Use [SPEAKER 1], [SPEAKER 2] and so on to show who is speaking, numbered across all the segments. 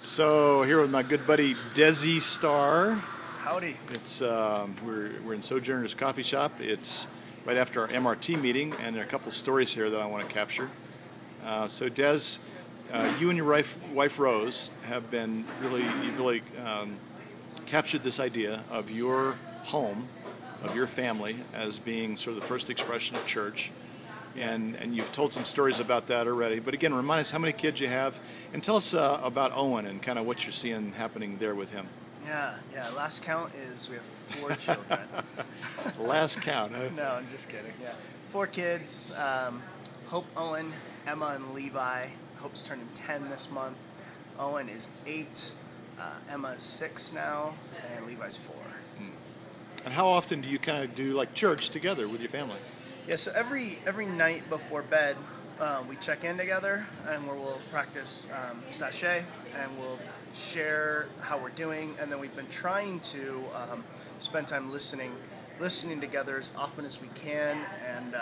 [SPEAKER 1] So here with my good buddy Desi Starr.
[SPEAKER 2] Howdy.
[SPEAKER 1] It's we're in Sojourner's Coffee Shop. It's right after our MRT meeting, and there are a couple stories here that I want to capture. So Des, you and your wife Rose have been you've really captured this idea of your home, of your family, as being sort of the first expression of church. And you've told some stories about that already. But again, remind us how many kids you have, and tell us about Owen and kind of what you're seeing happening there with him.
[SPEAKER 2] Yeah. Last count is we have 4 children.
[SPEAKER 1] Last count, huh?
[SPEAKER 2] No, I'm just kidding. Yeah, 4 kids. Hope, Owen, Emma, and Levi. Hope's turning 10 this month. Owen is 8. Emma's 6 now, and Levi's 4.
[SPEAKER 1] And how often do you kind of do like church together with your family?
[SPEAKER 2] Yeah, so every night before bed, we check in together, and we'll practice sachet, and we'll share how we're doing, and then we've been trying to spend time listening together as often as we can, and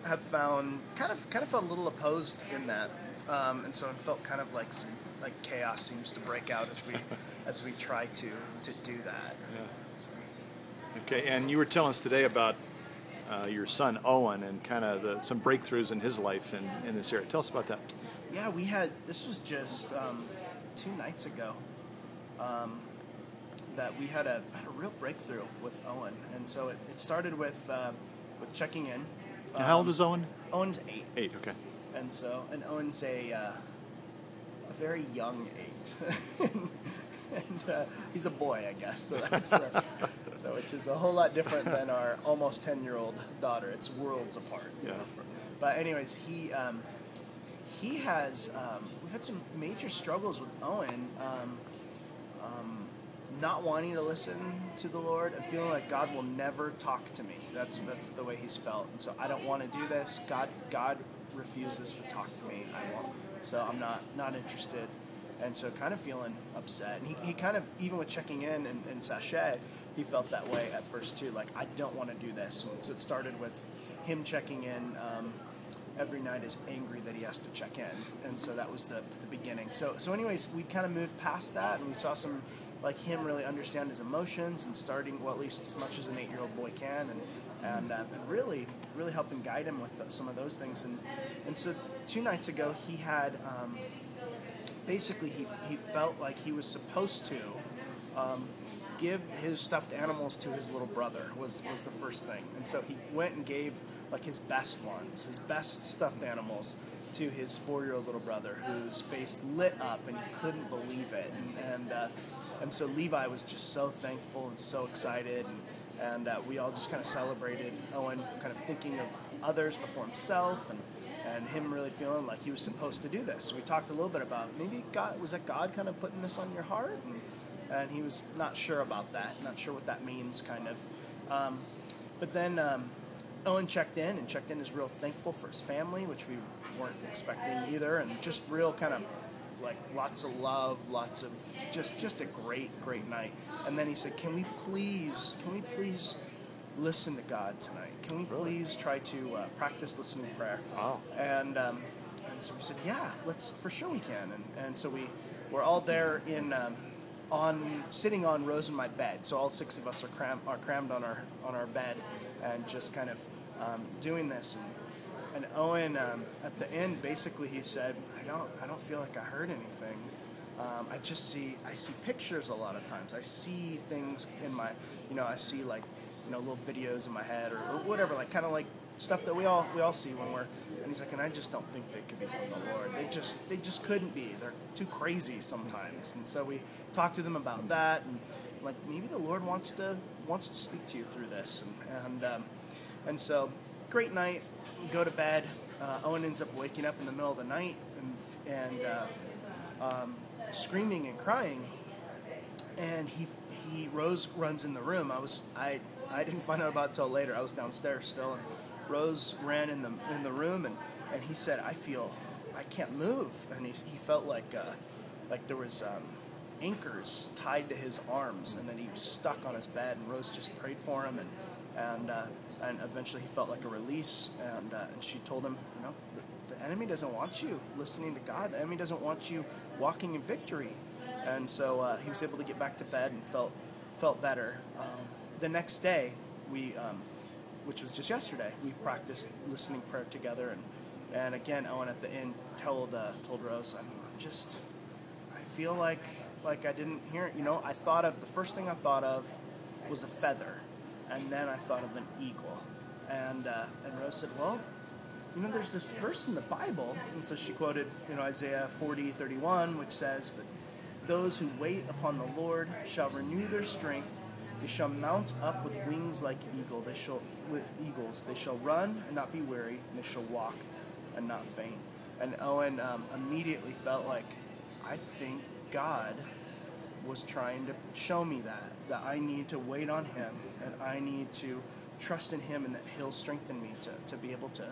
[SPEAKER 2] have found kind of felt a little opposed in that, and so it felt kind of like chaos seems to break out as we try to do that.
[SPEAKER 1] Yeah.
[SPEAKER 2] So.
[SPEAKER 1] Okay, and you were telling us today about your son Owen and kind of some breakthroughs in his life in this area. Tell us about that.
[SPEAKER 2] Yeah, this was just 2 nights ago that we had a real breakthrough with Owen, and so it started with checking in.
[SPEAKER 1] How old is Owen?
[SPEAKER 2] Owen's 8.
[SPEAKER 1] 8, okay.
[SPEAKER 2] And Owen's a very young 8. And he's a boy, I guess. So that's which is a whole lot different than our almost 10-year-old daughter. It's worlds apart.
[SPEAKER 1] Yeah.
[SPEAKER 2] But anyways, he has we've had some major struggles with Owen, not wanting to listen to the Lord and feeling like God will never talk to me. That's the way he's felt. And so I don't want to do this. God refuses to talk to me. I won't. So I'm not interested. And so kind of feeling upset. And he kind of, even with checking in and sachet, he felt that way at first too. Like, I don't want to do this. And so it started with him checking in every night is angry that he has to check in. And so that was the beginning. So anyways, we kind of moved past that, and we saw some, like, him really understand his emotions and starting, well, at least as much as an 8-year-old boy can, and really helping guide him with some of those things. And so 2 nights ago, he had... basically, he felt like he was supposed to give his stuffed animals to his little brother was the first thing. And so he went and gave like his best ones, his best stuffed animals to his 4-year-old little brother, whose face lit up and he couldn't believe it. And so Levi was just so thankful and so excited, and we all just kind of celebrated Owen kind of thinking of others before himself, and him really feeling like he was supposed to do this. So we talked a little bit about maybe was that God kind of putting this on your heart? And he was not sure about that, not sure what that means, kind of. But then Owen checked in is real thankful for his family, which we weren't expecting either, and just real kind of like lots of love, lots of just a great night. And then he said, can we please listen to God tonight? Can we please try to practice listening prayer?
[SPEAKER 1] Wow.
[SPEAKER 2] And so we said, yeah, for sure we can. And so we're all there sitting on Rose and my bed. So all 6 of us are crammed on our bed, and just kind of doing this. And Owen, at the end, basically he said, I don't feel like I heard anything. I see pictures a lot of times. I see things in my, I see like, little videos in my head or whatever, like kind of like stuff that we all see when we're. And he's like, and I just don't think they could be from the Lord. They just couldn't be. They're too crazy sometimes. And so we talked to them about that, and like maybe the Lord wants to speak to you through this. And so great night. We go to bed. Owen ends up waking up in the middle of the night and screaming and crying. And Rose runs in the room. I didn't find out about it till later. I was downstairs still, and Rose ran in the room, and he said, I can't move, and he felt like there was anchors tied to his arms, and then he was stuck on his bed, and Rose just prayed for him, and eventually he felt like a release, and she told him, the the enemy doesn't want you listening to God. The enemy doesn't want you walking in victory. And so he was able to get back to bed and felt better. The next day, which was just yesterday, we practiced listening prayer together. And again, Owen at the end told Rose, I feel like I didn't hear it. The first thing I thought of was a feather, and then I thought of an eagle. And Rose said, well, there's this verse in the Bible, and so she quoted, Isaiah 40:31, which says, "But those who wait upon the Lord shall renew their strength. They shall mount up with wings like eagles. They shall run and not be weary, and they shall walk and not faint." And Owen immediately felt like, I think God was trying to show me that I need to wait on Him, and I need to trust in Him, and that He'll strengthen me to be able to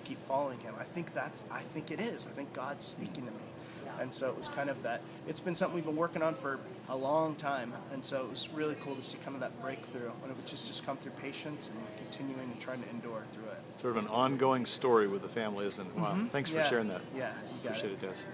[SPEAKER 2] keep following Him. I think it is. I think God's speaking to me. And so it was kind of that. It's been something we've been working on for a long time, and so it was really cool to see kind of that breakthrough, and it would just come through patience and continuing and trying to endure through it.
[SPEAKER 1] Sort of an ongoing story with the family, isn't it? Wow. Thanks for sharing that.
[SPEAKER 2] Yeah, you got
[SPEAKER 1] Appreciate
[SPEAKER 2] it.
[SPEAKER 1] it, Des.